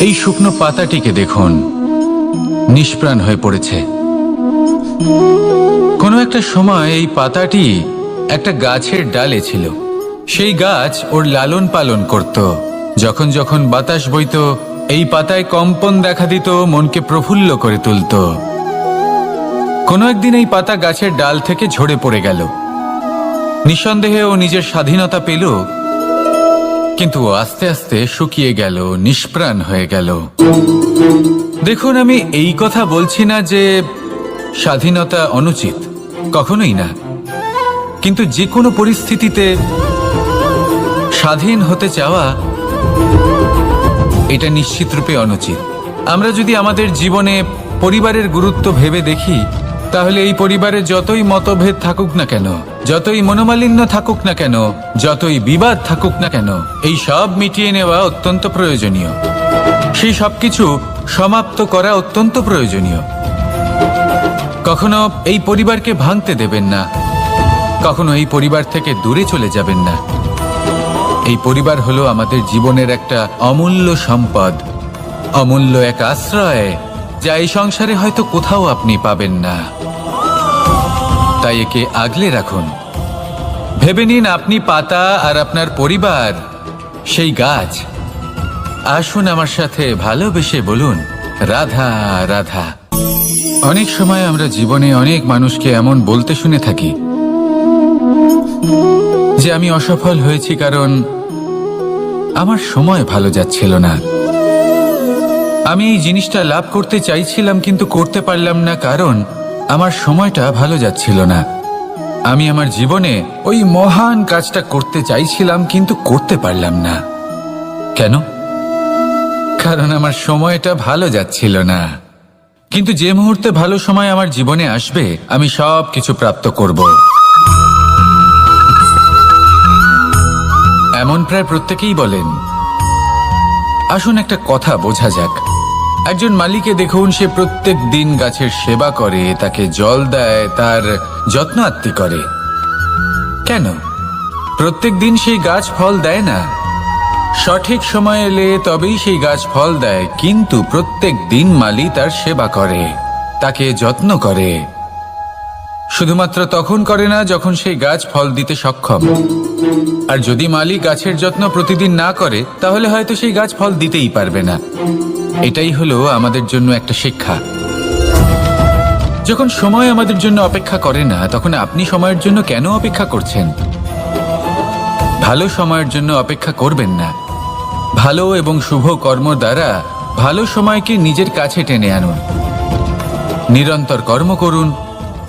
এই শুকনো পাতাটিকে দেখুন, নিষ্প্রাণ হয়ে পড়েছে। কোনো একটা সময় এই পাতাটি একটা গাছের ডালে ছিল। সেই গাছ ওর লালন পালন করত। যখন যখন বাতাস বইত, এই পাতায় কম্পন দেখা দিত, মনকে প্রফুল্ল করে তুলত। কোনো একদিন এই পাতা গাছের ডাল থেকে ঝরে পড়ে গেল। নিঃসন্দেহে ও নিজের স্বাধীনতা পেল, কিন্তু আস্তে আস্তে শুকিয়ে গেল, নিষ্প্রাণ হয়ে গেল। দেখুন, আমি এই কথা বলছি না যে স্বাধীনতা অনুচিত, কখনোই না। কিন্তু যে কোনো পরিস্থিতিতে স্বাধীন হতে চাওয়া এটা নিশ্চিতরূপে অনুচিত। আমরা যদি আমাদের জীবনে পরিবারের গুরুত্ব ভেবে দেখি, তাহলে এই পরিবারে যতই মতভেদ থাকুক না কেন, যতই মনোমালিন্য থাকুক না কেন, যতই বিবাদ থাকুক না কেন, এই সব মিটিয়ে নেওয়া অত্যন্ত প্রয়োজনীয়। সেই সবকিছু সমাপ্ত করা অত্যন্ত প্রয়োজনীয়। কখনো এই পরিবারকে ভাঙতে দেবেন না, কখনো এই পরিবার থেকে দূরে চলে যাবেন না। এই পরিবার হলো আমাদের জীবনের একটা অমূল্য সম্পদ, অমূল্য এক আশ্রয়, যা এই সংসারে হয়তো কোথাও আপনি পাবেন না। তাই একে আগলে রাখুন। ভেবে নিন আপনি পাতা আর আপনার পরিবার সেই গাছ। আসুন আমার সাথে ভালোবেসে বলুন, রাধা রাধা। অনেক সময় আমরা জীবনে অনেক মানুষকে এমন বলতে শুনে থাকি যে আমি অসফল হয়েছি কারণ আমার সময় ভালো যাচ্ছিল না। আমি এই জিনিসটা লাভ করতে চাইছিলাম কিন্তু করতে পারলাম না কারণ আমার সময়টা ভালো যাচ্ছিল না। আমি আমার জীবনে ওই মহান কাজটা করতে চাইছিলাম কিন্তু করতে পারলাম না। কেন? কারণ আমার সময়টা ভালো যাচ্ছিল না। কিন্তু যে মুহূর্তে ভালো সময় আমার জীবনে আসবে, আমি সব কিছু প্রাপ্ত করব। এমন প্রায় প্রত্যেকেই বলেন। আসুন একটা কথা বোঝা যাক। একজন মালিকে দেখুন, সে প্রত্যেক দিন গাছের সেবা করে, তাকে জল দেয়, তার যত্ন আত্তি করে। কেন? প্রত্যেক দিন সেই গাছ ফল দেয় না। সঠিক সময় এলে তবেই সেই গাছ ফল দেয়, কিন্তু প্রত্যেক দিন মালি তার সেবা করে, তাকে যত্ন করে। শুধুমাত্র তখন করে না যখন সেই গাছ ফল দিতে সক্ষম। আর যদি মালি গাছের যত্ন প্রতিদিন না করে, তাহলে হয়তো সেই গাছ ফল দিতেই পারবে না। এটাই হলো আমাদের জন্য একটা শিক্ষা। যখন সময় আমাদের জন্য অপেক্ষা করে না, তখন আপনি সময়ের জন্য কেন অপেক্ষা করছেন? ভালো সময়ের জন্য অপেক্ষা করবেন না। ভালো এবং শুভ কর্ম দ্বারা ভালো সময়কে নিজের কাছে টেনে আনুন। নিরন্তর কর্ম করুন,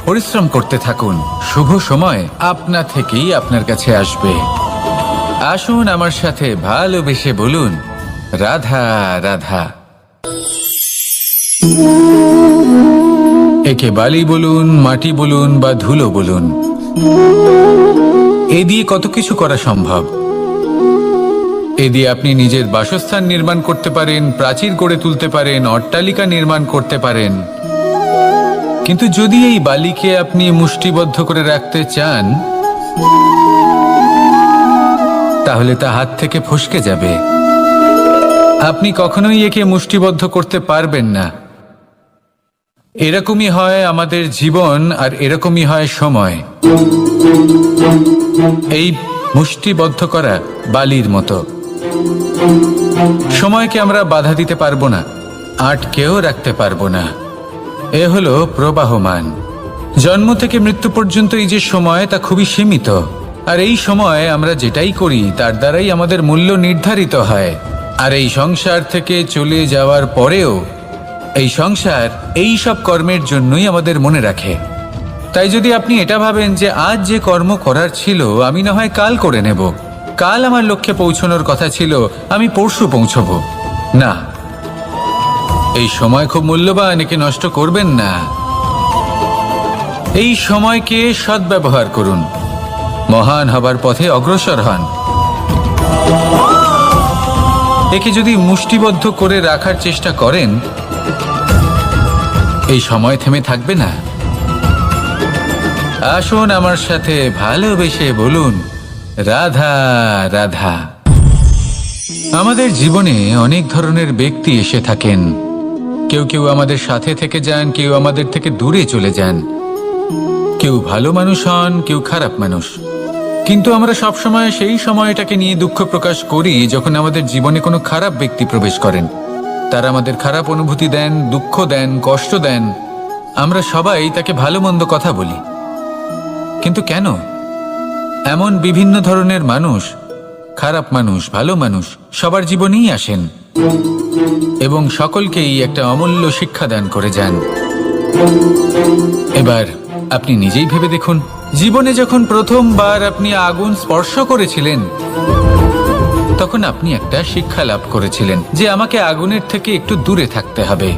পরিশ্রম করতে থাকুন। শুভ সময় আপনা থেকেই আপনার কাছে আসবে। আসুন আমার সাথে ভালোবেসে বলুন, রাধা রাধা। একে বালি বলুন, মাটি বলুন বা ধুলো বলুন, এ দিয়ে কত কিছু করা সম্ভব। এ দিয়ে আপনি নিজের বাসস্থান নির্মাণ করতে পারেন, প্রাচীর গড়ে তুলতে পারেন, অট্টালিকা নির্মাণ করতে পারেন। কিন্তু যদি এই বালিকে আপনি মুষ্টিবদ্ধ করে রাখতে চান, তাহলে তা হাত থেকে ফসকে যাবে। আপনি কখনোই একে মুষ্টিবদ্ধ করতে পারবেন না। এরকমই হয় আমাদের জীবন, আর এরকমই হয় সময়। এই মুষ্টিবদ্ধ করা বালির মতো। সময়কে আমরা বাধা দিতে পারবো না, আটকেও রাখতে পারবো না। এ হলো প্রবাহমান। জন্ম থেকে মৃত্যু পর্যন্ত এই যে সময়, তা খুবই সীমিত। আর এই সময় আমরা যেটাই করি তার দ্বারাই আমাদের মূল্য নির্ধারিত হয়। আর এই সংসার থেকে চলে যাওয়ার পরেও এই সংসার এই সব কর্মের জন্যই আমাদের মনে রাখে। তাই যদি আপনি এটা ভাবেন যে আজ যে কর্ম করার ছিল আমি না হয় কাল করে নেব, কাল আমার লক্ষ্যে পৌঁছানোর কথা ছিল আমি পরশু পৌঁছব, না, এই সময় খুব মূল্যবান, একে নষ্ট করবেন না। এই সময়কে সদ্ব্যবহার করুন, মহান হবার পথে অগ্রসর হন। একে যদি মুষ্টিবদ্ধ করে রাখার চেষ্টা করেন, এই সময় থেমে থাকবে না। আসুন আমার সাথে ভালোবেসে বলুন, রাধা রাধা। আমাদের জীবনে অনেক ধরনের ব্যক্তি এসে থাকেন। কেউ কেউ আমাদের সাথে থেকে যান, কেউ আমাদের থেকে দূরে চলে যান। কেউ ভালো মানুষ হন, কেউ খারাপ মানুষ। কিন্তু আমরা সবসময় সেই সময়টাকে নিয়ে দুঃখ প্রকাশ করি যখন আমাদের জীবনে কোনো খারাপ ব্যক্তি প্রবেশ করেন। তারা আমাদের খারাপ অনুভূতি দেন, দুঃখ দেন, কষ্ট দেন। আমরা সবাই তাকে ভালো মন্দ কথা বলি। কিন্তু কেন? এমন বিভিন্ন ধরনের মানুষ, খারাপ মানুষ, ভালো মানুষ সবার জীবনেই আসেন এবং সকলকেই একটা অমূল্য শিক্ষা দান করে যান। এবার আপনি নিজেই ভেবে দেখুন, জীবনে যখন প্রথমবার আপনি আগুন স্পর্শ করেছিলেন তখন আপনি একটা শিক্ষা লাভ করেছিলেন যে আমাকে আগুনের থেকে একটু দূরে থাকতে হবে।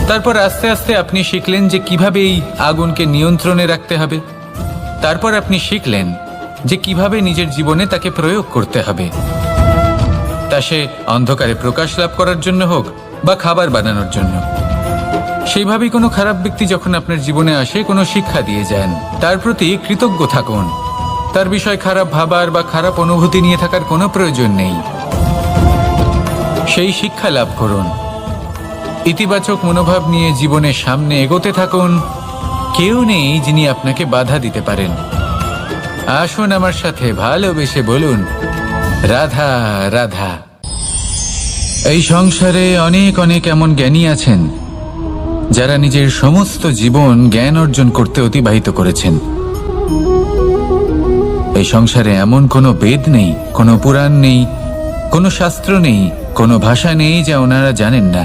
তারপর আস্তে আস্তে আপনি শিখলেন যে কিভাবে এই আগুনকে নিয়ন্ত্রণে রাখতে হবে। তারপর আপনি শিখলেন যে কিভাবে নিজের জীবনে তাকে প্রয়োগ করতে হবে, তা সে অন্ধকারে প্রকাশ লাভ করার জন্য হোক বা খাবার বানানোর জন্য। সেইভাবেই কোনো খারাপ ব্যক্তি যখন আপনার জীবনে আসে কোনো শিক্ষা দিয়ে যান, তার প্রতি কৃতজ্ঞ থাকুন। তার বিষয় খারাপ ভাবার বা খারাপ অনুভূতি নিয়ে থাকার কোনো প্রয়োজন নেই। সেই শিক্ষা লাভ করুন, ইতিবাচক মনোভাব নিয়ে জীবনের সামনে এগোতে থাকুন। কেউ নেই যিনি আপনাকে বাধা দিতে পারেন। আসুন আমার সাথে ভালোবেসে বলুন, রাধা রাধা। এই সংসারে অনেক অনেক এমন জ্ঞানী আছেন যারা নিজের সমস্ত জীবন জ্ঞান অর্জন করতে অতিবাহিত করেছেন। এই সংসারে এমন কোনো বেদ নেই, কোনো পুরাণ নেই, কোনো শাস্ত্র নেই, কোনো ভাষা নেই যা ওনারা জানেন না।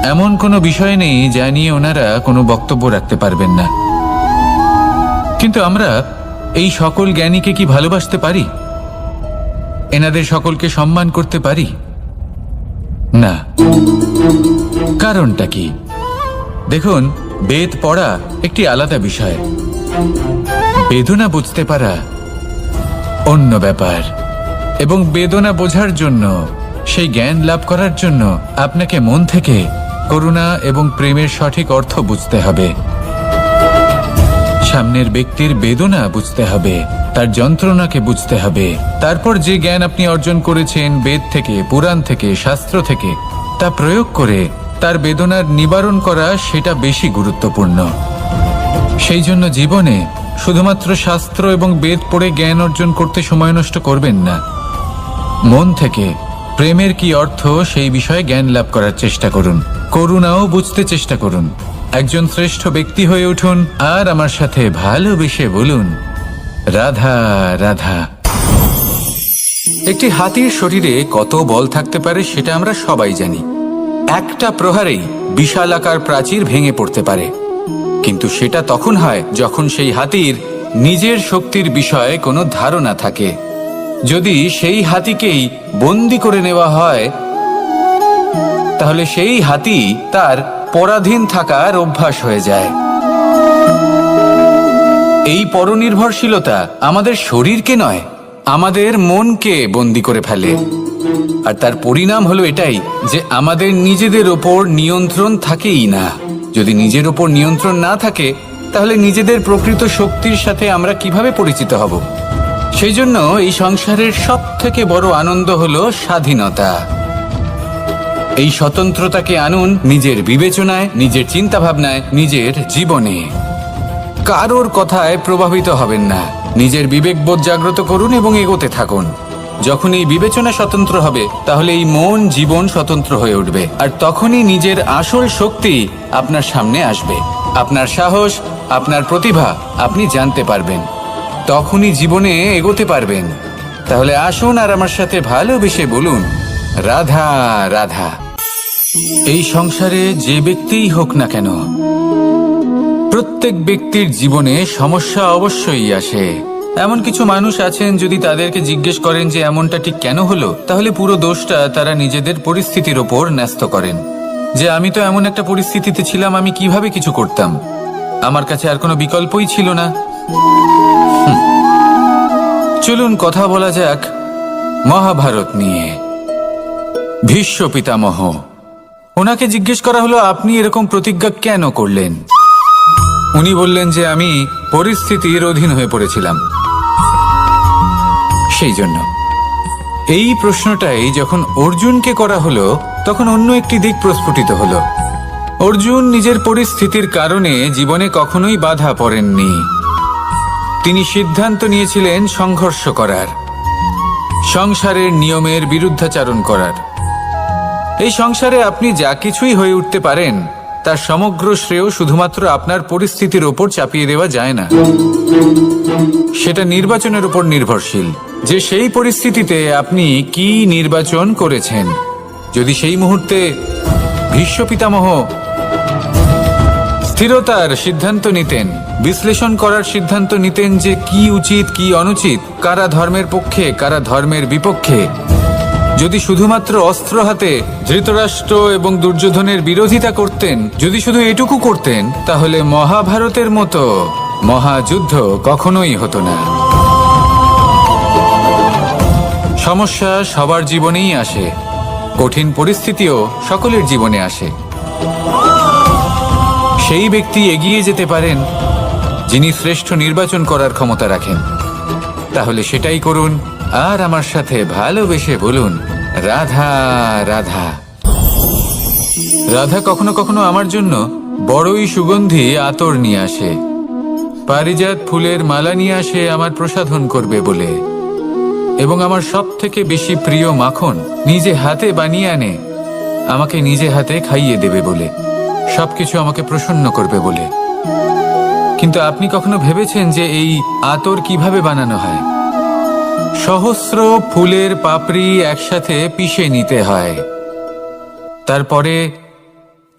এমন কোনো বিষয় নেই যা নিয়ে ওনারা কোনো বক্তব্য রাখতে পারবেন না। কিন্তু আমরা এই সকল জ্ঞানীকে কি ভালোবাসতে পারি? এনাদের সকলকে সম্মান করতে পারি না। কারণটা কি? দেখুন, বেদ পড়া একটি আলাদা বিষয়, বেদনা বুঝতে পারা অন্য ব্যাপার। এবং বেদনা বোঝার জন্য, সেই জ্ঞান লাভ করার জন্য আপনাকে মন থেকে করুণা এবং প্রেমের সঠিক অর্থ বুঝতে হবে। সামনের ব্যক্তির বেদনা বুঝতে হবে, তার যন্ত্রণাকে বুঝতে হবে। তারপর যে জ্ঞান আপনি অর্জন করেছেন বেদ থেকে, পুরাণ থেকে, শাস্ত্র থেকে, তা প্রয়োগ করে তার বেদনার নিবারণ করা, সেটা বেশি গুরুত্বপূর্ণ। সেই জন্য জীবনে শুধুমাত্র শাস্ত্র এবং বেদ পড়ে জ্ঞান অর্জন করতে সময় নষ্ট করবেন না। মন থেকে প্রেমের কি অর্থ সেই বিষয়ে জ্ঞান লাভ করার চেষ্টা করুন। করুণাও বুঝতে চেষ্টা করুন। একজন শ্রেষ্ঠ ব্যক্তি হয়ে উঠুন আর আমার সাথে ভালোবেসে বলুন, রাধা রাধা। একটি হাতির শরীরে কত বল থাকতে পারে সেটা আমরা সবাই জানি। একটা প্রহারেই বিশালাকার প্রাচীর ভেঙে পড়তে পারে। কিন্তু সেটা তখন হয় যখন সেই হাতির নিজের শক্তির বিষয়ে কোনো ধারণা থাকে। যদি সেই হাতিকেই বন্দি করে নেওয়া হয় তাহলে সেই হাতি তার পরাধীন থাকার অভ্যাস হয়ে যায়। এই পরনির্ভরশীলতা আমাদের শরীরকে নয়, আমাদের মনকে বন্দি করে ফেলে। আর তার পরিণাম হলো এটাই যে আমাদের নিজেদের ওপর নিয়ন্ত্রণ থাকেই না। যদি নিজের ওপর নিয়ন্ত্রণ না থাকে তাহলে নিজেদের প্রকৃত শক্তির সাথে আমরা কিভাবে পরিচিত হব? সেই জন্য এই সংসারের সবথেকে বড় আনন্দ হলো স্বাধীনতা। এই স্বতন্ত্রতাকে আনুন নিজের বিবেচনায়, নিজের চিন্তা ভাবনায়, নিজের জীবনে। কারোর কথায় প্রভাবিত হবেন না। নিজের বিবেকবোধ জাগ্রত করুন এবং এগোতে থাকুন। যখন এই বিবেচনা স্বতন্ত্র হবে তাহলে এই মন, জীবন স্বতন্ত্র হয়ে উঠবে। আর তখনই নিজের আসল শক্তি আপনার সামনে আসবে। আপনার সাহস, আপনার প্রতিভা আপনি জানতে পারবেন। তখনই জীবনে এগোতে পারবেন। তাহলে আসুন আর আমার সাথে ভালোবেসে বলুন, রাধা রাধা। এই সংসারে যে ব্যক্তিই হোক না কেন, প্রত্যেক ব্যক্তির জীবনে সমস্যা অবশ্যই আসে। এমন কিছু মানুষ আছেন, যদি তাদেরকে জিজ্ঞেস করেন যে এমনটা ঠিক কেন হলো, তাহলে পুরো দোষটা তারা নিজেদের পরিস্থিতির ওপর ন্যস্ত করেন। যে আমি তো এমন একটা পরিস্থিতিতে ছিলাম, আমি কিভাবে কিছু করতাম, আমার কাছে আর কোনো বিকল্পই ছিল না। চলুন কথা বলা যাক মহাভারত নিয়ে। ভীষ্ম পিতামহ, ওনাকে জিজ্ঞেস করা হলো আপনি এরকম প্রতিজ্ঞা কেন করলেন? উনি বললেন যে আমি পরিস্থিতির অধীন হয়ে পড়েছিলাম, সেই জন্য। এই প্রশ্নটাই যখন অর্জুনকে করা হলো তখন অন্য একটি দিক প্রস্ফুটিত হলো। অর্জুন নিজের পরিস্থিতির কারণে জীবনে কখনোই বাধা পড়েননি। তিনি সিদ্ধান্ত নিয়েছিলেন সংঘর্ষ করার, সংসারের নিয়মের বিরুদ্ধাচারণ করার। এই সংসারে আপনি যা কিছুই হয়ে উঠতে পারেন তার সমগ্র শ্রেয় শুধুমাত্র আপনার পরিস্থিতির ওপর চাপিয়ে দেওয়া যায় না। সেটা নির্বাচনের উপর নির্ভরশীল যে সেই পরিস্থিতিতে আপনি কি নির্বাচন করেছেন। যদি সেই মুহূর্তে ভীষ্ম পিতামহ স্থিরতার সিদ্ধান্ত নিতেন, বিশ্লেষণ করার সিদ্ধান্ত নিতেন যে কি উচিত কি অনুচিত, কারা ধর্মের পক্ষে কারা ধর্মের বিপক্ষে, যদি শুধুমাত্র অস্ত্র হাতে ধৃতরাষ্ট্র এবং দুর্যোধনের বিরোধিতা করতেন, যদি শুধু এটুকু করতেন, তাহলে মহাভারতের মতো মহাযুদ্ধ কখনোই হতো না। সমস্যা সবার জীবনেই আসে, কঠিন পরিস্থিতিও সকলের জীবনে আসে। সেই ব্যক্তি এগিয়ে যেতে পারেন যিনি শ্রেষ্ঠ নির্বাচন করার ক্ষমতা রাখেন। তাহলে সেটাই করুন আর আমার সাথে ভালোবেসে বলুন, রাধা রাধা। রাধা কখনো কখনো আমার জন্য বড়ই সুগন্ধি আতর নিয়ে আসে, পারিজাত ফুলের মালা নিয়ে আসে আমার প্রসাধন করবে বলে, এবং আমার সব থেকে বেশি প্রিয় মাখন নিজে হাতে বানিয়ে আনে আমাকে নিজে হাতে খাইয়ে দেবে বলে, সবকিছু আমাকে প্রসন্ন করবে বলে। কিন্তু আপনি কখনো ভেবেছেন যে এই আতর কিভাবে বানানো হয়? সহস্র ফুলের পাপড়ি একসাথে পিষে নিতে হয়, তারপরে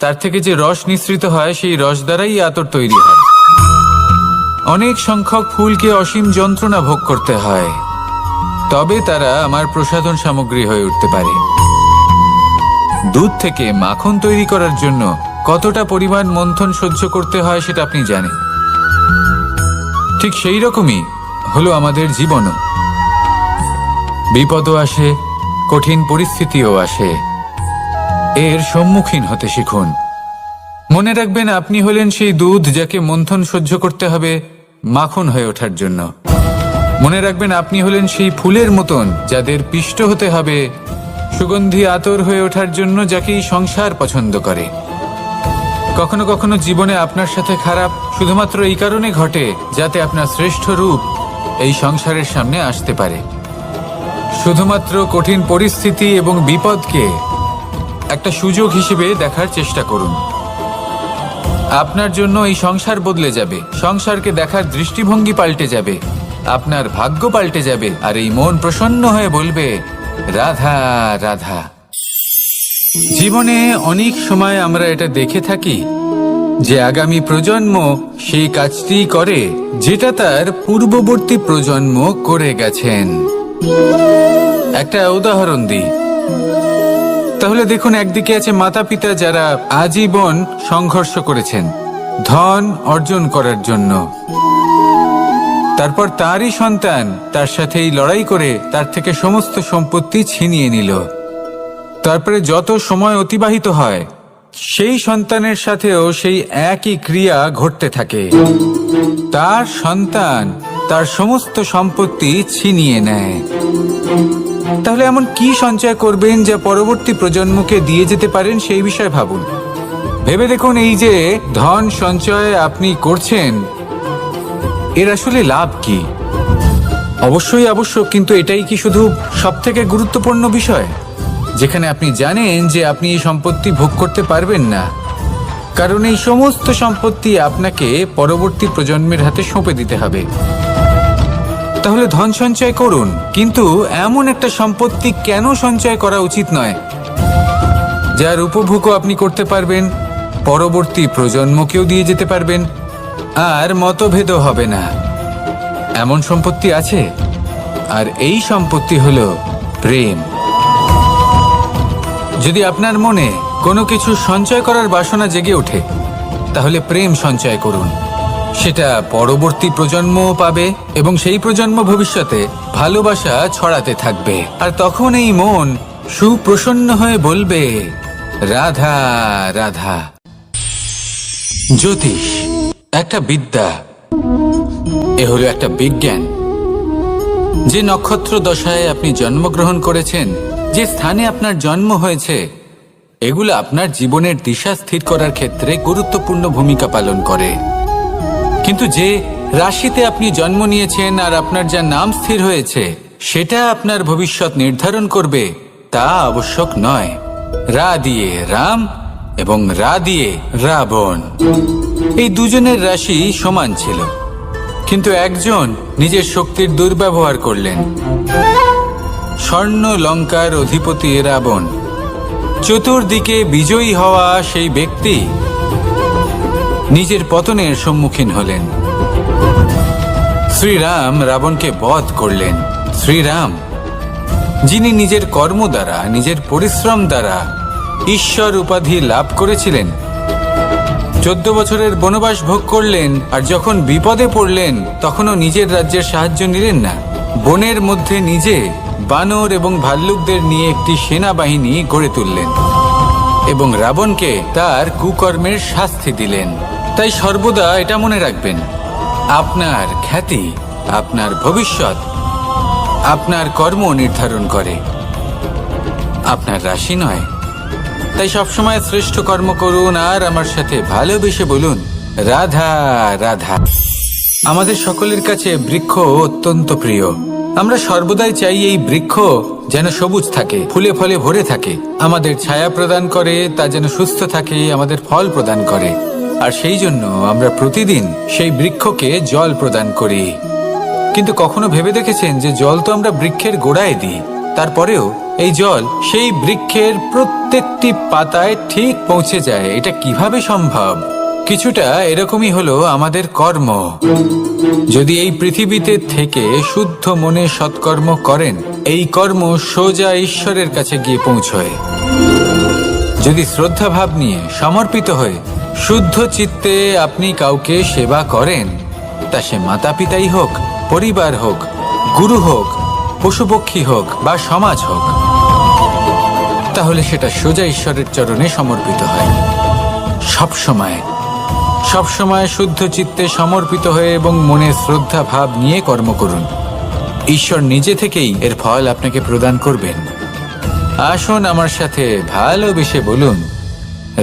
তার থেকে যে রস নিঃসৃত হয় সেই রস দ্বারাই আতর তৈরি হয়। অনেক সংখ্যক ফুলকে অসীম যন্ত্রণা ভোগ করতে হয়, তবে তারা আমার প্রসাধন সামগ্রী হয়ে উঠতে পারে। দুধ থেকে মাখন তৈরি করার জন্য কতটা পরিমাণ মন্থন সহ্য করতে হয় সেটা আপনি জানেন। ঠিক সেই রকমই হলো আমাদের জীবনও। বিপদও আসে, কঠিন পরিস্থিতিও আসে, এর সম্মুখীন হতে শিখুন। মনে রাখবেন, আপনি হলেন সেই দুধ যাকে মন্থন সহ্য করতে হবে মাখন হয়ে ওঠার জন্য। মনে রাখবেন, আপনি হলেন সেই ফুলের মতন যাদের পিষ্ট হতে হবে সুগন্ধি আতর হয়ে ওঠার জন্য, যাকেই সংসার পছন্দ করে। কখনো কখনো জীবনে আপনার সাথে খারাপ শুধুমাত্র এই কারণে ঘটে যাতে আপনার শ্রেষ্ঠ রূপ এই সংসারের সামনে আসতে পারে। শুধুমাত্র কঠিন পরিস্থিতি এবং বিপদকে একটা সুযোগ হিসেবে দেখার চেষ্টা করুন। আপনার জন্য এই সংসার বদলে যাবে, সংসারকে দেখার দৃষ্টিভঙ্গি পাল্টে যাবে, আপনার ভাগ্য পাল্টে যাবে, আর এই মন প্রসন্ন হয়ে বলবে, রাধা রাধা। জীবনে অনেক সময় আমরা এটা দেখে থাকি যে আগামী প্রজন্ম সেই কাজটি করে যেটা তার পূর্ববর্তী প্রজন্ম করে গেছেন। একটা উদাহরণ দিই। তাহলে দেখুন, একদিকে আছে মাতা পিতা যারা আজীবন সংঘর্ষ করেছেন ধন অর্জন করার জন্য, তারপর তারই সন্তান তার সাথেই লড়াই করে তার থেকে সমস্ত সম্পত্তি ছিনিয়ে নিল। তারপরে যত সময় অতিবাহিত হয় সেই সন্তানের সাথেও সেই একই ক্রিয়া ঘটতে থাকে। তার সন্তান তার সমস্ত সম্পত্তি ছিনিয়ে নেয়। তাহলে এমন কি সঞ্চয় করবেন যা পরবর্তী প্রজন্মকে দিয়ে যেতে পারেন সেই বিষয়ে ভাবুন। ভেবে দেখুন, এই যে ধন সঞ্চয় আপনি করছেন এর আসলে লাভ কি? অবশ্যই আবশ্যক, কিন্তু এটাই কি শুধু সবথেকে গুরুত্বপূর্ণ বিষয় যেখানে আপনি জানেন যে আপনি এই সম্পত্তি ভোগ করতে পারবেন না, কারণ এই সমস্ত সম্পত্তি আপনাকে পরবর্তী প্রজন্মের হাতে সঁপে দিতে হবে। তাহলে ধন সঞ্চয় করুন, কিন্তু এমন একটা সম্পত্তি কেন সঞ্চয় করা উচিত নয় যার উপভোগও আপনি করতে পারবেন, পরবর্তী প্রজন্মকেও দিয়ে যেতে পারবেন, আর মতভেদও হবে না। এমন সম্পত্তি আছে, আর এই সম্পত্তি হলো প্রেম। যদি আপনার মনে কোনো কিছু সঞ্চয় করার বাসনা জেগে ওঠে, তাহলে প্রেম সঞ্চয় করুন। সেটা পরবর্তী প্রজন্মও পাবে এবং সেই প্রজন্ম ভবিষ্যতে ভালোবাসা ছড়াতে থাকবে, আর তখন এই মন সুপ্রসন্ন হয়ে বলবে, রাধা রাধা। জ্যোতিষ একটা বিদ্যা, এ হলো একটা বিজ্ঞান। যে নক্ষত্র দশায় আপনি জন্মগ্রহণ করেছেন, যে স্থানে আপনার জন্ম হয়েছে, এগুলো আপনার জীবনের দিশা স্থির করার ক্ষেত্রে গুরুত্বপূর্ণ ভূমিকা পালন করে। কিন্তু যে রাশিতে আপনি জন্ম নিয়েছেন আর আপনার যা নাম স্থির হয়েছে, সেটা আপনার ভবিষ্যৎ নির্ধারণ করবে তা আবশ্যক নয়। রা দিয়ে রাম এবং রা দিয়ে রাবণ, এই দুজনের রাশি সমান ছিল, কিন্তু একজন নিজের শক্তির দুর্ব্যবহার করলেন। স্বর্ণ লঙ্কার অধিপতি রাবণ, চতুর্দিকে বিজয়ী হওয়া সেই ব্যক্তি নিজের পতনের সম্মুখীন হলেন। শ্রীরাম রাবণকে বধ করলেন। শ্রীরাম, যিনি নিজের কর্ম দ্বারা, নিজের পরিশ্রম দ্বারা ঈশ্বর উপাধি লাভ করেছিলেন, 14 বছরের বনবাস ভোগ করলেন, আর যখন বিপদে পড়লেন তখনও নিজের রাজ্যের সাহায্য নিলেন না। বনের মধ্যে নিজে বানর এবং ভাল্লুকদের নিয়ে একটি সেনাবাহিনী গড়ে তুললেন এবং রাবণকে তার কুকর্মের শাস্তি দিলেন। তাই সর্বদা এটা মনে রাখবেন, আপনার খ্যাতি, আপনার ভবিষ্যৎ আপনার কর্ম নির্ধারণ করে, আপনার রাশি নয়। তাই সবসময় শ্রেষ্ঠ কর্ম করুন আর আমার সাথে ভালোবেসে বলুন, রাধা রাধা। আমাদের সকলের কাছে বৃক্ষ অত্যন্ত প্রিয়। আমরা সর্বদাই চাই এই বৃক্ষ যেন সবুজ থাকে, ফুলে ফলে ভরে থাকে, আমাদের ছায়া প্রদান করে, তা যেন সুস্থ থাকে, আমাদের ফল প্রদান করে। আর সেই জন্য আমরা প্রতিদিন সেই বৃক্ষকে জল প্রদান করি। কিন্তু কখনো ভেবে দেখেছেন যে জল তো আমরা বৃক্ষের গোড়ায় দিই, তারপরেও এই জল সেই বৃক্ষের প্রত্যেকটি পাতায় ঠিক পৌঁছে যায়? এটা কিভাবে সম্ভব? কিছুটা এরকমই হলো আমাদের কর্ম। যদি এই পৃথিবীতে থেকে শুদ্ধ মনে সৎকর্ম করেন, এই কর্ম সোজা ঈশ্বরের কাছে গিয়ে পৌঁছয়। যদি শ্রদ্ধা ভাব নিয়ে, সমর্পিত হয়ে, শুদ্ধ চিত্তে আপনি কাউকে সেবা করেন, তা সে মাতা পিতাই হোক, পরিবার হোক, গুরু হোক, পশুপক্ষী হোক বা সমাজ হোক, তাহলে সেটা সোজা ঈশ্বরের চরণে সমর্পিত হয়। সবসময় সবসময় শুদ্ধ চিত্তে সমর্পিত হয়ে এবং মনে শ্রদ্ধা ভাব নিয়ে কর্ম করুন। ঈশ্বর নিজে থেকেই এর ফল আপনাকে প্রদান করবেন। আসুন আমার সাথে ভালোবেসে বলুন,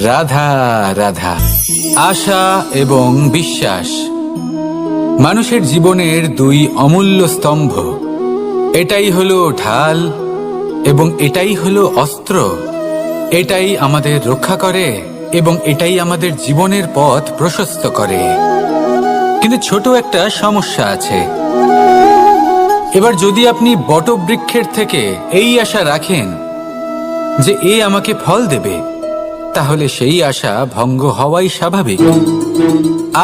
রাধা রাধা। আশা এবং বিশ্বাস মানুষের জীবনের দুই অমূল্য স্তম্ভ। এটাই হলো ঢাল এবং এটাই হলো অস্ত্র। এটাই আমাদের রক্ষা করে এবং এটাই আমাদের জীবনের পথ প্রশস্ত করে। কিন্তু ছোট একটা সমস্যা আছে। এবার যদি আপনি বটবৃক্ষের থেকে এই আশা রাখেন যে এ আমাকে ফল দেবে, তাহলে সেই আশা ভঙ্গ হওয়াই স্বাভাবিক।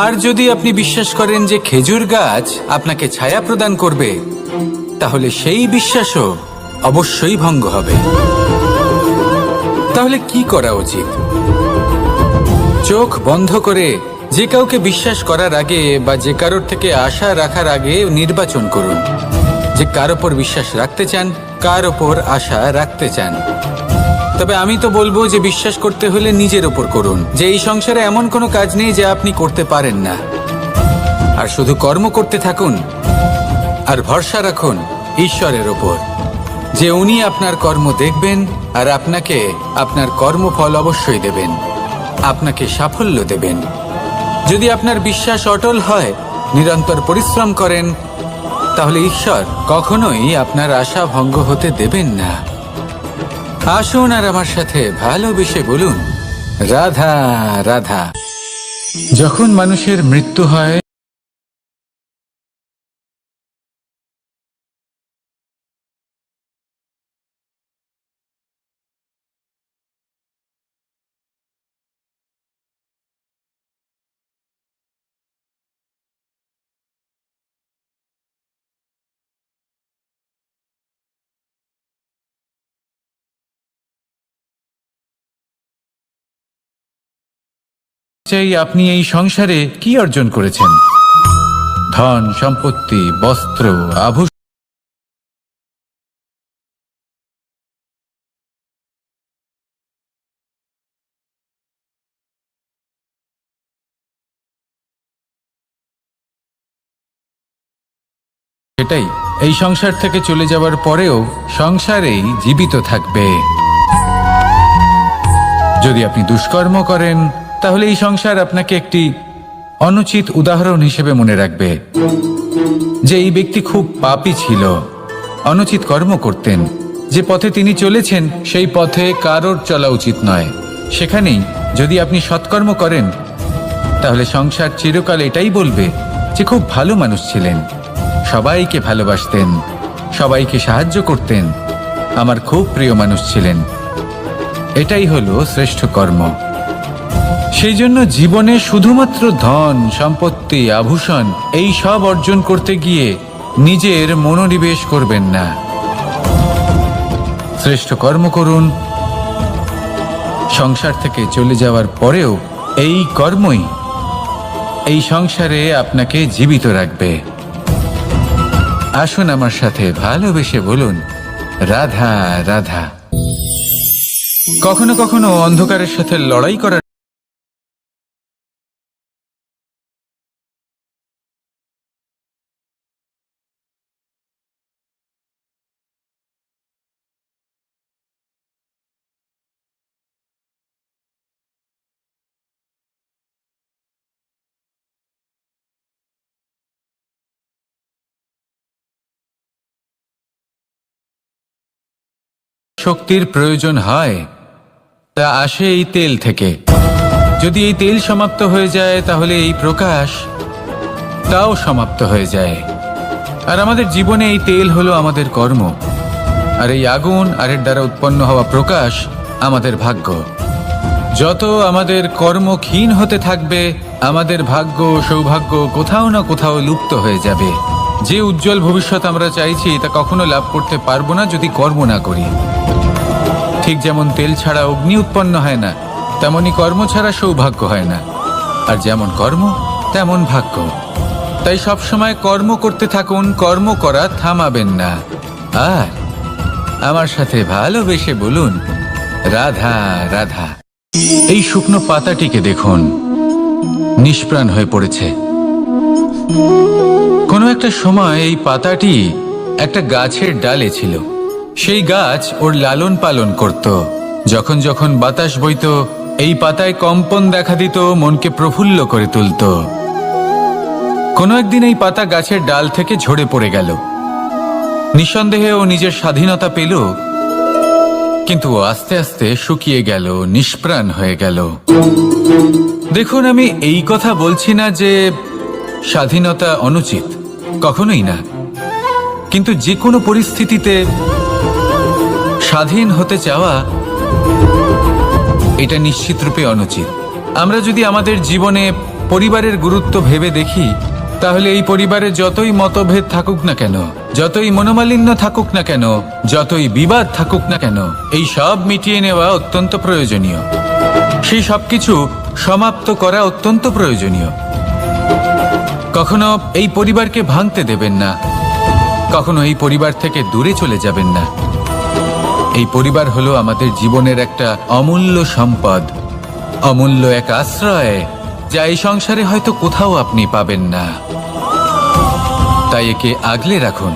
আর যদি আপনি বিশ্বাস করেন যে খেজুর গাছ আপনাকে ছায়া প্রদান করবে, তাহলে সেই বিশ্বাসও অবশ্যই ভঙ্গ হবে। তাহলে কি করা উচিত? চোখ বন্ধ করে যে কাউকে বিশ্বাস করার আগে বা যে কারোর থেকে আশা রাখার আগে নির্বাচন করুন যে কার ওপর বিশ্বাস রাখতে চান, কার ওপর আশা রাখতে চান। তবে আমি তো বলবো যে বিশ্বাস করতে হলে নিজের ওপর করুন, যে এই সংসারে এমন কোনো কাজ নেই যা আপনি করতে পারেন না। আর শুধু কর্ম করতে থাকুন আর ভরসা রাখুন ঈশ্বরের ওপর, যে উনি আপনার কর্ম দেখবেন আর আপনাকে আপনার কর্মফল অবশ্যই দেবেন, আপনাকে সাফল্য দেবেন। যদি আপনার বিশ্বাস অটল হয়, নিরন্তর পরিশ্রম করেন, তাহলে ঈশ্বর কখনোই আপনার আশা ভঙ্গ হতে দেবেন না। আসুন আর আমার সাথে ভালোবেসে বলুন, রাধা রাধা। যখন মানুষের মৃত্যু হয়, চাই আপনি এই সংসারে কি অর্জন করেছেন? ধন, সম্পত্তি, বস্ত্র, আভূষণ। সেটাই এই সংসার থেকে চলে যাওয়ার পরেও সংসারেই জীবিত থাকবে। যদি আপনি দুষ্কর্ম করেন তাহলে এই সংসার আপনাকে একটি অনুচিত উদাহরণ হিসেবে মনে রাখবে যে এই ব্যক্তি খুব পাপী ছিল, অনুচিত কর্ম করতেন। যে পথে তিনি চলেছেন সেই পথে কারোর চলা উচিত নয়। সেখানেই যদি আপনি সৎকর্ম করেন তাহলে সংসার চিরকাল এটাই বলবে যে খুব ভালো মানুষ ছিলেন, সবাইকে ভালোবাসতেন, সবাইকে সাহায্য করতেন, আমার খুব প্রিয় মানুষ ছিলেন। এটাই হলো শ্রেষ্ঠ কর্ম। সেই জন্য জীবনে শুধুমাত্র ধন সম্পত্তি আভূষণ এই সব অর্জন করতে গিয়ে নিজের মনোনিবেশ করবেন না। শ্রেষ্ঠ কর্ম করুন। সংসার থেকে চলে যাওয়ার পরেও এই কর্মই এই সংসারে আপনাকে জীবিত রাখবে। আসুন আমার সাথে ভালোবেসে বলুন, রাধা রাধা। কখনো কখনো অন্ধকারের সাথে লড়াই করার শক্তির প্রয়োজন হয়, তা আসে এই তেল থেকে। যদি এই তেল সমাপ্ত হয়ে যায় তাহলে এই প্রকাশ তাও সমাপ্ত হয়ে যায়। আর আমাদের জীবনে এই তেল হলো আমাদের কর্ম, আর এই আগুন আর এর দ্বারা উৎপন্ন হওয়া প্রকাশ আমাদের ভাগ্য। যত আমাদের কর্ম ক্ষীণ হতে থাকবে, আমাদের ভাগ্য সৌভাগ্য কোথাও না কোথাও লুপ্ত হয়ে যাবে। যে উজ্জ্বল ভবিষ্যৎ আমরা চাইছি তা কখনো লাভ করতে পারবো না যদি কর্ম না করি। ঠিক যেমন তেল ছাড়া অগ্নি উৎপন্ন হয় না, তেমনি কর্ম ছাড়া সৌভাগ্য হয় না। আর যেমন কর্ম তেমন ভাগ্য। তাই সবসময় কর্ম করতে থাকুন, কর্ম করা থামাবেন না। আর আমার সাথে ভালোবেসে বলুন, রাধা রাধা। এই শুকনো পাতাটিকে দেখুন, নিষ্প্রাণ হয়ে পড়েছে। কোনো একটা সময় এই পাতাটি একটা গাছের ডালে ছিল। সেই গাছ ওর লালন পালন করত। যখন যখন বাতাস বইত এই পাতায় কম্পন দেখা দিত, মনকে প্রফুল্ল করে তুলত। কোনো একদিন এই পাতা গাছের ডাল থেকে ঝরে পড়ে গেল। নিঃসন্দেহে ও নিজের স্বাধীনতা পেল, কিন্তু আস্তে আস্তে শুকিয়ে গেল, নিষ্প্রাণ হয়ে গেল। দেখুন, আমি এই কথা বলছি না যে স্বাধীনতা অনুচিত, কখনোই না। কিন্তু যে কোনো পরিস্থিতিতে স্বাধীন হতে চাওয়া এটা নিশ্চিতরূপে অনুচিত। আমরা যদি আমাদের জীবনে পরিবারের গুরুত্ব ভেবে দেখি তাহলে এই পরিবারে যতই মতভেদ থাকুক না কেন, যতই মনোমালিন্য থাকুক না কেন, যতই বিবাদ থাকুক না কেন, এই সব মিটিয়ে নেওয়া অত্যন্ত প্রয়োজনীয়। সেই সবকিছু সমাপ্ত করা অত্যন্ত প্রয়োজনীয়। কখনো এই পরিবারকে ভাঙতে দেবেন না, কখনো এই পরিবার থেকে দূরে চলে যাবেন না। এই পরিবার হলো আমাদের জীবনের একটা অমূল্য সম্পদ, অমূল্য এক আশ্রয়, যা এই সংসারে হয়তো কোথাও আপনি পাবেন না। তাই একে আগলে রাখুন।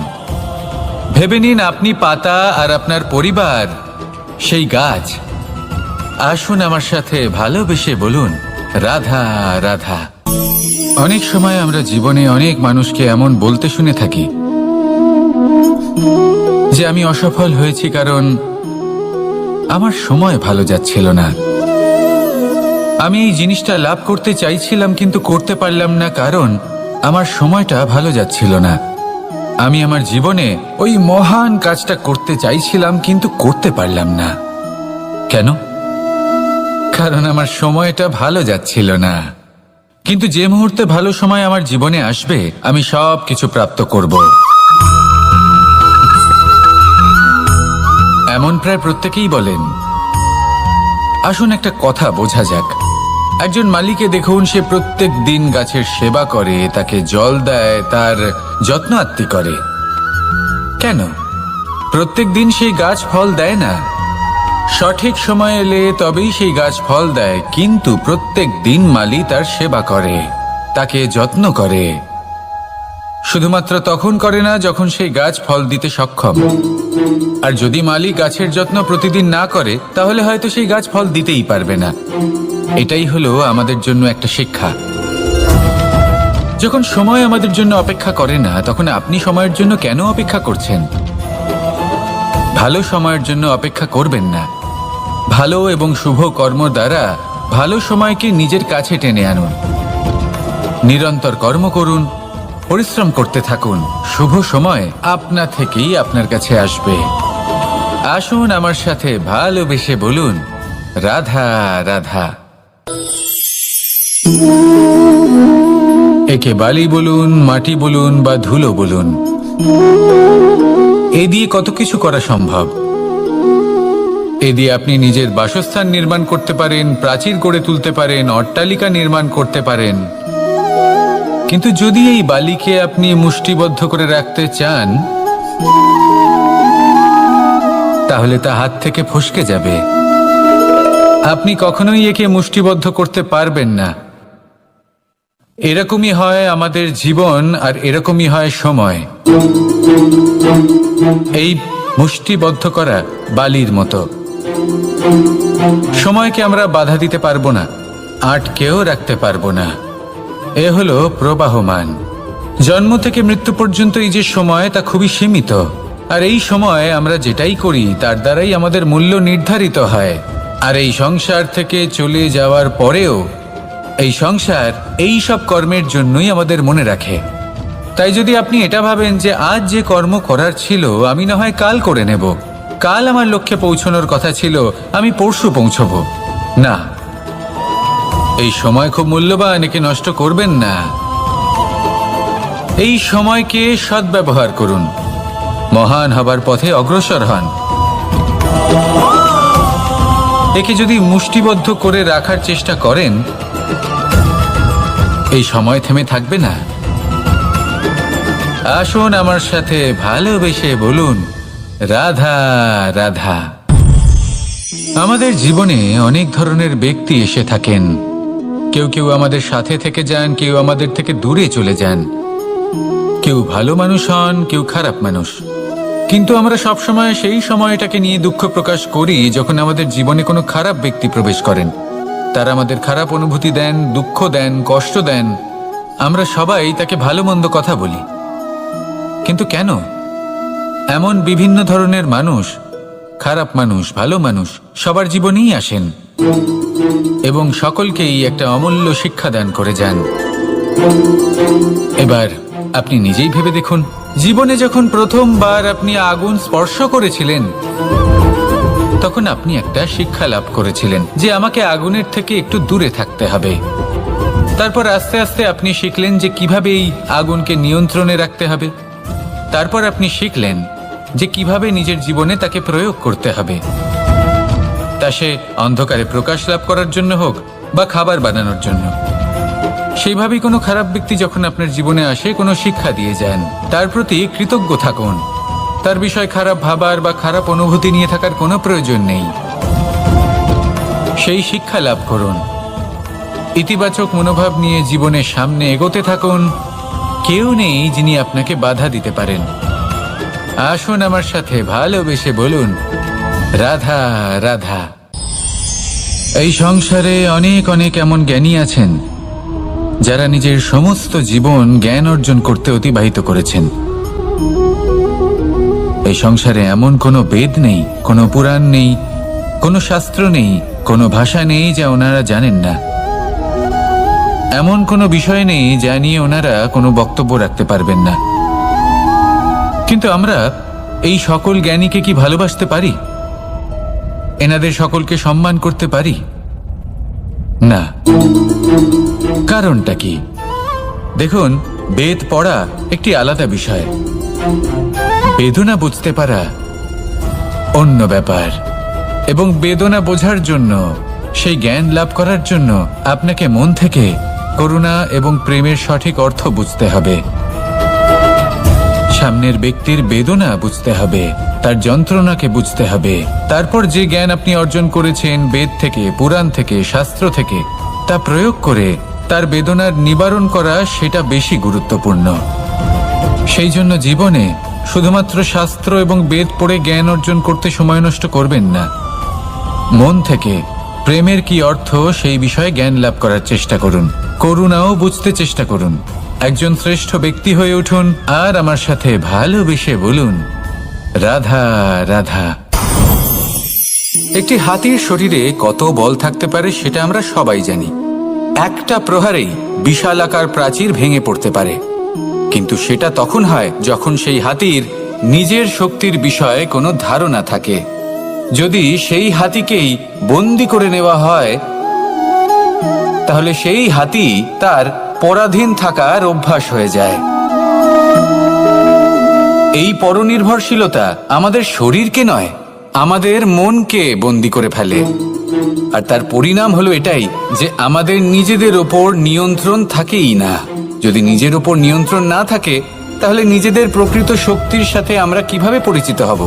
ভেবে নিন আপনি পাতা আর আপনার পরিবার সেই গাছ। আসুন আমার সাথে ভালোবেসে বলুন, রাধা রাধা। অনেক সময় আমরা জীবনে অনেক মানুষকে এমন বলতে শুনে থাকি যে আমি অসফল হয়েছি কারণ আমার সময় ভালো যাচ্ছিল না। আমি এই জিনিসটা লাভ করতে চাইছিলাম কিন্তু করতে পারলাম না কারণ আমার সময়টা ভালো যাচ্ছিল না। আমি আমার জীবনে ওই মহান কাজটা করতে চাইছিলাম কিন্তু করতে পারলাম না। কেন? কারণ আমার সময়টা ভালো যাচ্ছিল না। কিন্তু যে মুহূর্তে ভালো সময় আমার জীবনে আসবে আমি সব কিছু প্রাপ্ত করব। এমন প্রায় প্রত্যেকেই বলেন। আসুন একটা কথা বোঝা যাক। একজন মালিকে দেখুন, সে প্রত্যেক দিন গাছের সেবা করে, তাকে জল দেয়, তার যত্ন আত্তি করে। কেন? প্রত্যেক দিন সেই গাছ ফল দেয় না। সঠিক সময় এলে তবেই সেই গাছ ফল দেয়, কিন্তু প্রত্যেক দিন মালি তার সেবা করে, তাকে যত্ন করে। শুধুমাত্র তখন করে না যখন সেই গাছ ফল দিতে সক্ষম। আর যদি মালি গাছের যত্ন প্রতিদিন না করে তাহলে হয়তো সেই গাছ ফল দিতেই পারবে না। এটাই হলো আমাদের জন্য একটা শিক্ষা। যখন সময় আমাদের জন্য অপেক্ষা করে না, তখন আপনি সময়ের জন্য কেন অপেক্ষা করছেন? ভালো সময়ের জন্য অপেক্ষা করবেন না। ভালো এবং শুভ কর্ম দ্বারা ভালো সময়কে নিজের কাছে টেনে আনুন। নিরন্তর কর্ম করুন, পরিশ্রম করতে থাকুন। শুভ সময় আপনা থেকেই আপনার কাছে আসবে। আসুন আমার সাথে ভালোবেসে বলুন, রাধা রাধা। একে বালি বলুন, মাটি বলুন বা ধুলো বলুন, এ দিয়ে কত কিছু করা সম্ভব। এ দিয়ে আপনি নিজের বাসস্থান নির্মাণ করতে পারেন, প্রাচীর গড়ে তুলতে পারেন, অট্টালিকা নির্মাণ করতে পারেন। কিন্তু যদি এই বালিকে আপনি মুষ্টিবদ্ধ করে রাখতে চান, তাহলে তা হাত থেকে ফসকে যাবে। আপনি কখনোই একে মুষ্টিবদ্ধ করতে পারবেন না। এরকমই হয় আমাদের জীবন, আর এরকমই হয় সময়। এই মুষ্টিবদ্ধ করা বালির মতো। সময়কে আমরা বাধা দিতে পারবো না, আটকেও রাখতে পারবো না। এ হলো প্রবাহমান। জন্ম থেকে মৃত্যু পর্যন্ত এই যে সময়, তা খুবই সীমিত। আর এই সময় আমরা যেটাই করি তার দ্বারাই আমাদের মূল্য নির্ধারিত হয়। আর এই সংসার থেকে চলে যাওয়ার পরেও এই সংসার এই সব কর্মের জন্যই আমাদের মনে রাখে। তাই যদি আপনি এটা ভাবেন যে আজ যে কর্ম করার ছিল আমি না হয় কাল করে নেব, কাল আমার লক্ষ্যে পৌঁছানোর কথা ছিল আমি পরশু পৌঁছবো, না, এই সময় খুব মূল্যবান, একে নষ্ট করবেন না। এই সময়কে সদ্ব্যবহার করুন, মহান হবার পথে অগ্রসর হন। একে যদি মুষ্টিবদ্ধ করে রাখার চেষ্টা করেন, এই সময় থেমে থাকবে না। আসুন আমার সাথে ভালোবেসে বলুন, রাধা রাধা। আমাদের জীবনে অনেক ধরনের ব্যক্তি এসে থাকেন। কেউ কেউ আমাদের সাথে থেকে যান, কেউ আমাদের থেকে দূরে চলে যান। কেউ ভালো মানুষ হন, কেউ খারাপ মানুষ। কিন্তু আমরা সবসময় সেই সময়টাকে নিয়ে দুঃখ প্রকাশ করি যখন আমাদের জীবনে কোনো খারাপ ব্যক্তি প্রবেশ করেন। তারা আমাদের খারাপ অনুভূতি দেন, দুঃখ দেন, কষ্ট দেন। আমরা সবাই তাকে ভালো মন্দ কথা বলি। কিন্তু কেন? এমন বিভিন্ন ধরনের মানুষ, খারাপ মানুষ, ভালো মানুষ সবার জীবনেই আসেন এবং সকলকেই একটা অমূল্য শিক্ষা দান করে যান। এবার আপনি নিজেই ভেবে দেখুন, জীবনে যখন প্রথমবার আপনি আগুন স্পর্শ করেছিলেন, তখন আপনি একটা শিক্ষা লাভ করেছিলেন যে আমাকে আগুনের থেকে একটু দূরে থাকতে হবে। তারপর আস্তে আস্তে আপনি শিখলেন যে কিভাবে এই আগুনকে নিয়ন্ত্রণে রাখতে হবে। তারপর আপনি শিখলেন যে কিভাবে নিজের জীবনে তাকে প্রয়োগ করতে হবে, তা সে অন্ধকারে প্রকাশ লাভ করার জন্য হোক বা খাবার বানানোর জন্য। সেইভাবেই কোনো খারাপ ব্যক্তি যখন আপনার জীবনে আসে, কোনো শিক্ষা দিয়ে যান, তার প্রতি কৃতজ্ঞ থাকুন। তার বিষয় খারাপ ভাবার বা খারাপ অনুভূতি নিয়ে থাকার কোনো প্রয়োজন নেই। সেই শিক্ষা লাভ করুন, ইতিবাচক মনোভাব নিয়ে জীবনের সামনে এগোতে থাকুন। কেউ নেই যিনি আপনাকে বাধা দিতে পারেন। আসুন আমার সাথে ভালোবেসে বলুন, রাধা রাধা। এই সংসারে অনেক অনেক এমন জ্ঞানী আছেন যারা নিজের সমস্ত জীবন জ্ঞান অর্জন করতে অতিবাহিত করেছেন। এই সংসারে এমন কোনো বেদ নেই, কোনো পুরাণ নেই, কোনো শাস্ত্র নেই, কোনো ভাষা নেই যা ওনারা জানেন না। এমন কোনো বিষয় নেই যা নিয়ে ওনারা কোনো বক্তব্য রাখতে পারবেন না। কিন্তু আমরা এই সকল জ্ঞানীকে কি ভালোবাসতে পারি? এনাদের সকলকে সম্মান করতে পারি না। কারণটা কি? দেখুন, বেদ পড়া একটি আলাদা বিষয়, বেদনা বুঝতে পারা অন্য ব্যাপার। এবং বেদনা বোঝার জন্য, সেই জ্ঞান লাভ করার জন্য আপনাকে মন থেকে করুণা এবং প্রেমের সঠিক অর্থ বুঝতে হবে। সামনের ব্যক্তির বেদনা বুঝতে হবে, তার যন্ত্রণাকে বুঝতে হবে। তারপর যে জ্ঞান আপনি অর্জন করেছেন বেদ থেকে, পুরাণ থেকে, শাস্ত্র থেকে, তা প্রয়োগ করে তার বেদনার নিবারণ করা, সেটা বেশি গুরুত্বপূর্ণ। সেই জন্য জীবনে শুধুমাত্র শাস্ত্র এবং বেদ পড়ে জ্ঞান অর্জন করতে সময় নষ্ট করবেন না। মন থেকে প্রেমের কি অর্থ সেই বিষয়ে জ্ঞান লাভ করার চেষ্টা করুন। করুণাও বুঝতে চেষ্টা করুন। একজন শ্রেষ্ঠ ব্যক্তি হয়ে উঠুন আর আমার সাথে ভালোবেসে বলুন, রাধা রাধা। একটি হাতির শরীরে কত বল থাকতে পারে সেটা আমরা সবাই জানি। একটা প্রহারেই বিশালাকার প্রাচীর ভেঙে পড়তে পারে, কিন্তু সেটা তখন হয় যখন সেই হাতির নিজের শক্তির বিষয়ে কোনো ধারণা থাকে। যদি সেই হাতিকেই বন্দি করে নেওয়া হয়, তাহলে সেই হাতি তার পরাধীন থাকার অভ্যাস হয়ে যায়। এই পরনির্ভরশীলতা আমাদের শরীরকে নয়, আমাদের মনকে বন্দি করে ফেলে। আর তার পরিণাম হলো এটাই যে আমাদের নিজেদের ওপর নিয়ন্ত্রণ থাকেই না। যদি নিজের ওপর নিয়ন্ত্রণ না থাকে, তাহলে নিজেদের প্রকৃত শক্তির সাথে আমরা কিভাবে পরিচিত হব?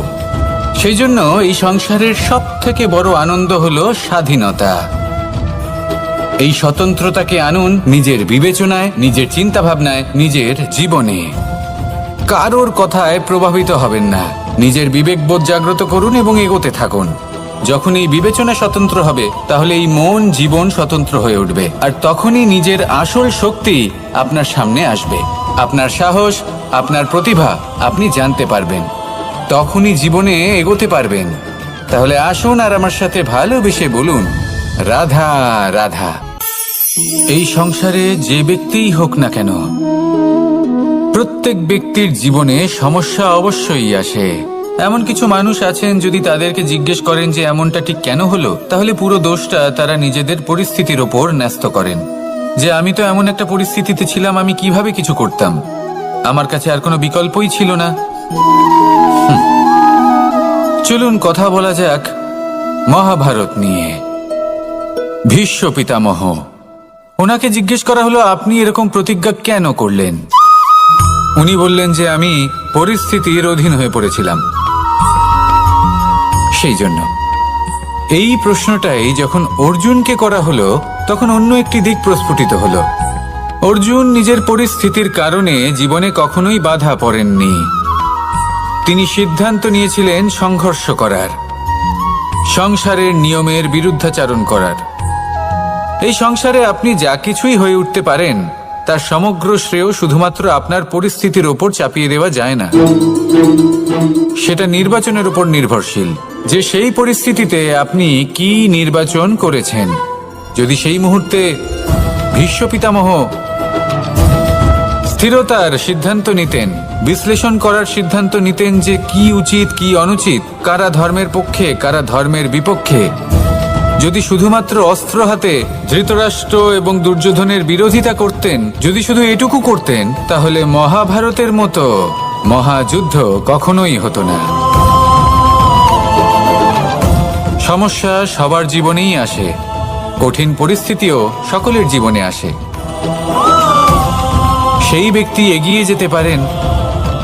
সেই জন্য এই সংসারের সব থেকে বড় আনন্দ হলো স্বাধীনতা। এই স্বতন্ত্রতাকে আনুন নিজের বিবেচনায়, নিজের চিন্তা ভাবনায়, নিজের জীবনে। কারোর কথায় প্রভাবিত হবেন না। নিজের বিবেকবোধ জাগ্রত করুন এবং এগোতে থাকুন। যখন এই বিবেচনা স্বতন্ত্র হবে, তাহলে এই মন জীবন স্বতন্ত্র হয়ে উঠবে। আর তখনই নিজের আসল শক্তি আপনার সামনে আসবে। আপনার সাহস, আপনার প্রতিভা আপনি জানতে পারবেন। তখনই জীবনে এগোতে পারবেন। তাহলে আসুন আর আমার সাথে ভালোবেসে বলুন, রাধা রাধা। এই সংসারে যে ব্যক্তিই হোক না কেন, প্রত্যেক ব্যক্তির জীবনে সমস্যা অবশ্যই আসে। এমন কিছু মানুষ আছেন, যদি তাদেরকে জিজ্ঞেস করেন যে এমনটা ঠিক কেন হলো, তাহলে পুরো দোষটা তারা নিজেদের পরিস্থিতির ওপর ন্যস্ত করেন। যে আমি তো এমন একটা পরিস্থিতিতে ছিলাম, আমি কিভাবে কিছু করতাম, আমার কাছে আর কোনো বিকল্পই ছিল না। চলুন কথা বলা যাক মহাভারত নিয়ে। ভীষ্ম পিতামহ, ওনাকে জিজ্ঞেস করা হলো, আপনি এরকম প্রতিজ্ঞা কেন করলেন? উনি বললেন যে আমি পরিস্থিতির অধীন হয়ে পড়েছিলাম, সেই জন্য। এই প্রশ্নটাই যখন অর্জুনকে করা হলো, তখন অন্য একটি দিক প্রস্ফুটিত হলো। অর্জুন নিজের পরিস্থিতির কারণে জীবনে কখনোই বাধা পড়েননি। তিনি সিদ্ধান্ত নিয়েছিলেন সংঘর্ষ করার, সংসারের নিয়মের বিরুদ্ধাচারণ করার। এই সংসারে আপনি যা কিছুই হয়ে উঠতে পারেন, তার সমগ্র শ্রেয় শুধুমাত্র আপনার পরিস্থিতির ওপর চাপিয়ে দেওয়া যায় না। সেটা নির্বাচনের উপর নির্ভরশীল, যে সেই পরিস্থিতিতে আপনি কি নির্বাচন করেছেন। যদি সেই মুহূর্তে ভীষ্ম পিতামহ স্থিরতার সিদ্ধান্ত নিতেন, বিশ্লেষণ করার সিদ্ধান্ত নিতেন যে কি উচিত কি অনুচিত, কারা ধর্মের পক্ষে কারা ধর্মের বিপক্ষে, যদি শুধুমাত্র অস্ত্র হাতে ধৃতরাষ্ট্র এবং দুর্যোধনের বিরোধিতা করতেন, যদি শুধু এটুকু করতেন, তাহলে মহাভারতের মতো মহাযুদ্ধ কখনোই হতো না। সমস্যা সবার জীবনেই আসে, কঠিন পরিস্থিতিও সকলের জীবনে আসে। সেই ব্যক্তি এগিয়ে যেতে পারেন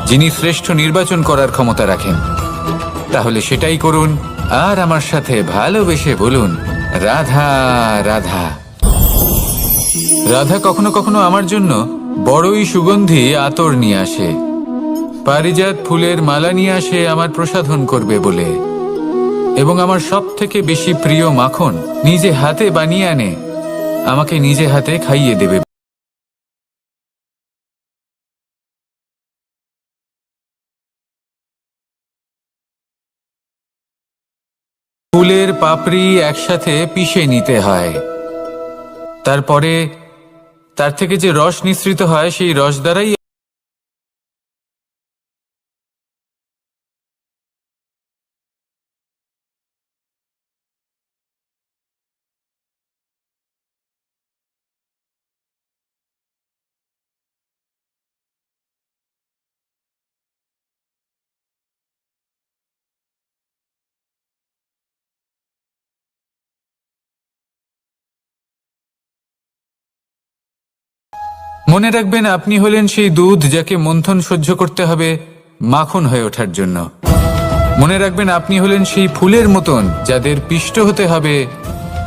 যিনি শ্রেষ্ঠ নির্বাচন করার ক্ষমতা রাখেন। তাহলে সেটাই করুন আর আমার সাথে ভালোবেসে বলুন, রাধা রাধা। রাধা কখনো কখনো আমার জন্য বড়ই সুগন্ধি আতর নিয়ে আসে, পারিজাত ফুলের মালা নিয়ে আসে আমার প্রসাধন করবে বলে, এবং আমার সব থেকে বেশি প্রিয় মাখন নিজে হাতে বানিয়ে আনে আমাকে নিজে হাতে খাইয়ে দেবে। ফুলের পাপড়ি একসাথে পিষে নিতে হয়, তারপরে তার থেকে যে রস নিঃসৃত হয়, সেই রস দ্বারাই মনে রাখবেন, আপনি হলেন সেই দুধ যাকে মন্থন সহ্য করতে হবে মাখন হয়ে ওঠার জন্য। মনে রাখবেন, আপনি হলেন সেই ফুলের মতন যাদের পিষ্ট হতে হবে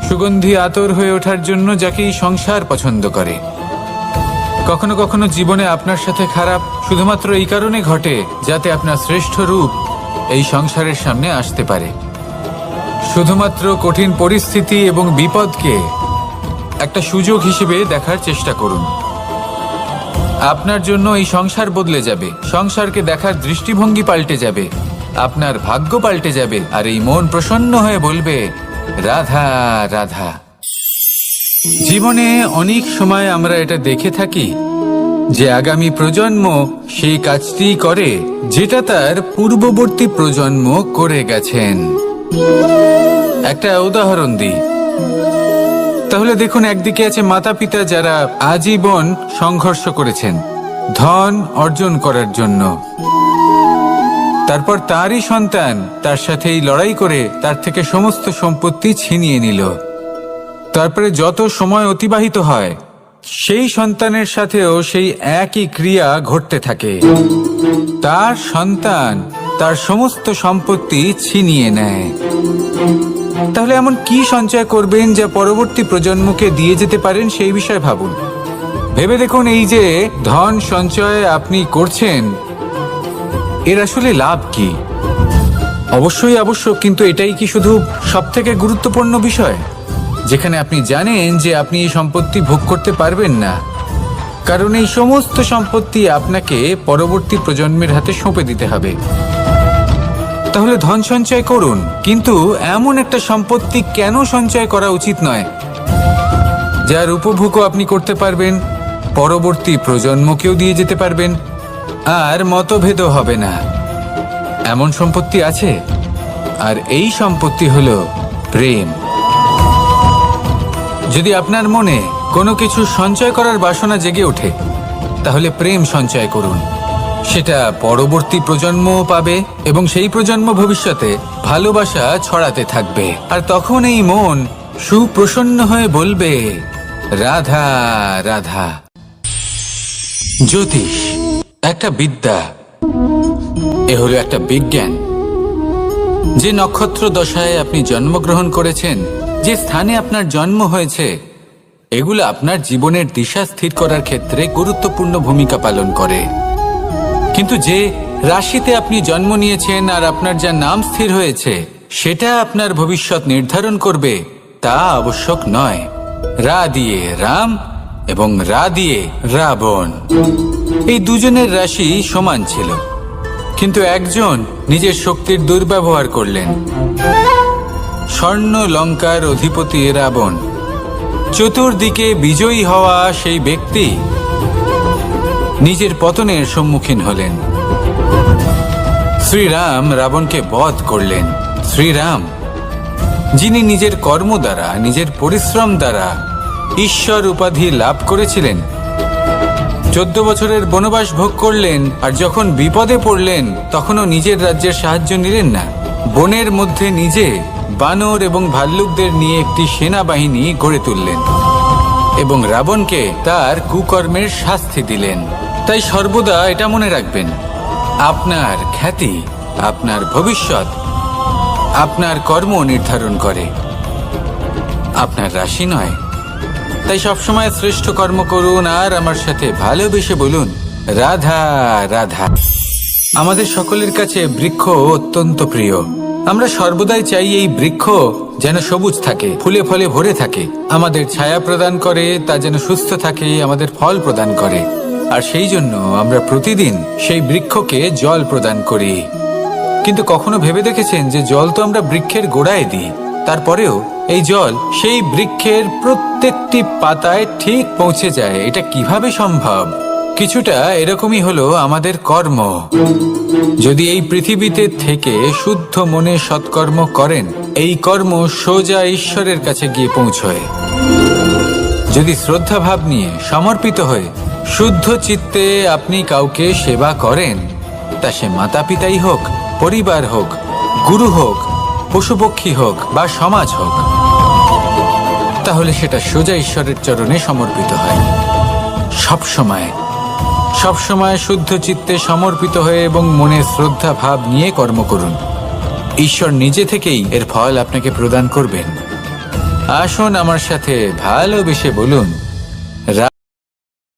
সুগন্ধি আতর হয়ে ওঠার জন্য, যাকে এই সংসার পছন্দ করে। কখনো কখনো জীবনে আপনার সাথে খারাপ শুধুমাত্র এই কারণে ঘটে যাতে আপনার শ্রেষ্ঠ রূপ এই সংসারের সামনে আসতে পারে। শুধুমাত্র কঠিন পরিস্থিতি এবং বিপদকে একটা সুযোগ হিসেবে দেখার চেষ্টা করুন। আপনার জন্য এই সংসার বদলে যাবে, সংসারকে দেখার দৃষ্টিভঙ্গি পাল্টে যাবে, আপনার ভাগ্য পাল্টে যাবে, আর এই মন প্রসন্ন হয়ে বলবে রাধা রাধা। জীবনে অনেক সময় আমরা এটা দেখে থাকি যে আগামী প্রজন্ম সেই কাজটি করে যেটা তার পূর্ববর্তী প্রজন্ম করে গেছেন। একটা উদাহরণ দিই, তাহলে দেখুন, একদিকে আছে মাতা পিতা যারা আজীবন সংঘর্ষ করেছেন ধন অর্জন করার জন্য, তারপর তারই সন্তান তার সাথে এই লড়াই করে তার থেকে সমস্ত সম্পত্তি ছিনিয়ে নিল। তারপরে যত সময় অতিবাহিত হয় সেই সন্তানের সাথেও সেই একই ক্রিয়া ঘটতে থাকে, তার সন্তান তার সমস্ত সম্পত্তি ছিনিয়ে নেয়। তাহলে এমন কি সঞ্চয় করবেন যা পরবর্তী প্রজন্মকে দিয়ে যেতে পারেন সেই বিষয়ে ভাবুন। ভেবে দেখুন, এই যে ধন সঞ্চয় আপনি করছেন এর আসলে লাভ কি? অবশ্যই আবশ্যক, কিন্তু এটাই কি শুধু সবথেকে গুরুত্বপূর্ণ বিষয় যেখানে আপনি জানেন যে আপনি এই সম্পত্তি ভোগ করতে পারবেন না, কারণ এই সমস্ত সম্পত্তি আপনাকে পরবর্তী প্রজন্মের হাতে সঁপে দিতে হবে। তাহলে ধন সঞ্চয় করুন, কিন্তু এমন একটা সম্পত্তি কেন সঞ্চয় করা উচিত নয় যার উপভোগও আপনি করতে পারবেন, পরবর্তী প্রজন্মকেও দিয়ে যেতে পারবেন, আর মতভেদও হবে না। এমন সম্পত্তি আছে, আর এই সম্পত্তি হলো প্রেম। যদি আপনার মনে কোনো কিছু সঞ্চয় করার বাসনা জেগে ওঠে তাহলে প্রেম সঞ্চয় করুন। সেটা পরবর্তী প্রজন্মও পাবে এবং সেই প্রজন্ম ভবিষ্যতে ভালোবাসা ছড়াতে থাকবে, আর তখন এই মন সুপ্রসন্ন হয়ে বলবে রাধা রাধা। জ্যোতিষ একটা বিদ্যা, এ হলো একটা বিজ্ঞান। যে নক্ষত্র দশায় আপনি জন্মগ্রহণ করেছেন, যে স্থানে আপনার জন্ম হয়েছে, এগুলো আপনার জীবনের দিশা স্থির করার ক্ষেত্রে গুরুত্বপূর্ণ ভূমিকা পালন করে। কিন্তু যে রাশিতে আপনি জন্ম নিয়েছেন আর আপনার যা নাম স্থির হয়েছে সেটা আপনার ভবিষ্যৎ নির্ধারণ করবে তা আবশ্যক নয়। রা দিয়ে রাম এবং রা দিয়ে রাবণ, এই দুজনের রাশি সমান ছিল, কিন্তু একজন নিজের শক্তির দুর্ব্যবহার করলেন। স্বর্ণ লঙ্কার অধিপতি রাবণ, চতুর্দিকে বিজয়ী হওয়া সেই ব্যক্তি নিজের পতনের সম্মুখীন হলেন। শ্রীরাম রাবণকে বধ করলেন। শ্রীরাম, যিনি নিজের কর্ম দ্বারা, নিজের পরিশ্রম দ্বারা ঈশ্বর উপাধি লাভ করেছিলেন, 14 বছরের বনবাস ভোগ করলেন, আর যখন বিপদে পড়লেন তখনও নিজের রাজ্যের সাহায্য নিলেন না। বনের মধ্যে নিজে বানর এবং ভাল্লুকদের নিয়ে একটি সেনাবাহিনী গড়ে তুললেন এবং রাবণকে তার কুকর্মের শাস্তি দিলেন। তাই সর্বদা এটা মনে রাখবেন, আপনার খ্যাতি, আপনার ভবিষ্যৎ আপনার কর্ম নির্ধারণ করে, আপনার রাশি নয়। তাই সবসময় শ্রেষ্ঠ কর্ম করুন আর আমার সাথে ভালোবেসে বলুন রাধা রাধা। আমাদের সকলের কাছে বৃক্ষ অত্যন্ত প্রিয়। আমরা সর্বদাই চাই এই বৃক্ষ যেন সবুজ থাকে, ফুলে ফলে ভরে থাকে, আমাদের ছায়া প্রদান করে, তা যেন সুস্থ থাকে, আমাদের ফল প্রদান করে। আর সেই জন্য আমরা প্রতিদিন সেই বৃক্ষকে জল প্রদান করি। কিন্তু কখনো ভেবে দেখেছেন যে জল তো আমরা বৃক্ষের গোড়ায় দিই, তারপরেও এই জল সেই বৃক্ষের প্রত্যেকটি পাতায় ঠিক পৌঁছে যায়? এটা কিভাবে সম্ভব? কিছুটা এরকমই হলো আমাদের কর্ম। যদি এই পৃথিবীতে থেকে শুদ্ধ মনে সৎকর্ম করেন, এই কর্ম সোজা ঈশ্বরের কাছে গিয়ে পৌঁছয়। যদি শ্রদ্ধাভাব নিয়ে সমর্পিত হয়ে শুদ্ধ চিত্তে আপনি কাউকে সেবা করেন, তা সে মাতা পিতাই হোক, পরিবার হোক, গুরু হোক, পশুপক্ষী হোক বা সমাজ হোক, তাহলে সেটা সোজা ঈশ্বরের চরণে সমর্পিত হয়। সবসময় শুদ্ধ চিত্তে সমর্পিত হয়ে এবং মনে শ্রদ্ধা ভাব নিয়ে কর্ম করুন। ঈশ্বর নিজে থেকেই এর ফল আপনাকে প্রদান করবেন। আসুন আমার সাথে ভালোবেসে বলুন